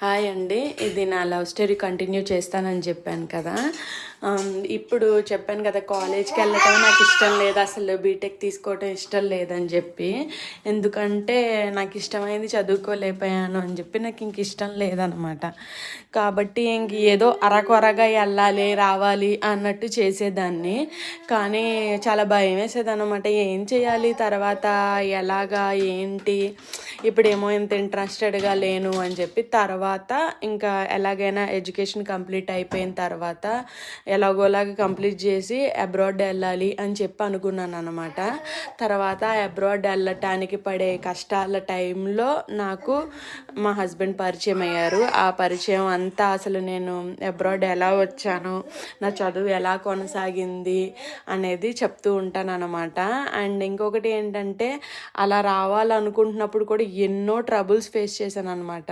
Hi అండి. ఇది నా లవ్ స్టోరీ కంటిన్యూ చేస్తానని చెప్పాను కదా. ఇప్పుడు చెప్పాను కదా, కాలేజ్కి వెళ్ళటం నాకు ఇష్టం లేదు, అసలు బీటెక్ తీసుకోవటం ఇష్టం లేదని చెప్పి. ఎందుకంటే నాకు ఇష్టమైంది చదువుకోలేకపోయాను అని చెప్పి నాకు ఇంక ఇష్టం లేదనమాట. కాబట్టి ఇంక ఏదో అరకొరగా వెళ్ళాలి రావాలి అన్నట్టు చేసేదాన్ని. కానీ చాలా భయం వేసేదన్నమాట, ఏం చేయాలి తర్వాత, ఎలాగా ఏంటి, ఇప్పుడేమో ఇంత ఇంట్రెస్టెడ్గా లేను అని చెప్పి. తర్వాత ఇంకా ఎలాగైనా ఎడ్యుకేషన్ కంప్లీట్ అయిపోయిన తర్వాత ఎలాగోలాగా కంప్లీట్ చేసి అబ్రాడ్ వెళ్ళాలి అని చెప్పి అనుకున్నాను అనమాట. తర్వాత అబ్రాడ్ వెళ్ళటానికి పడే కష్టాల టైంలో నాకు మా హస్బెండ్ పరిచయం అయ్యారు. ఆ పరిచయం అంతా అసలు నేను అబ్రాడ్ ఎలా వచ్చాను, నా చదువు ఎలా కొనసాగింది అనేది చెప్తూ ఉంటాను అనమాట. అండ్ ఇంకొకటి ఏంటంటే, అలా రావాలనుకుంటున్నప్పుడు కూడా ఎన్నో ట్రబుల్స్ ఫేస్ చేశాను అనమాట.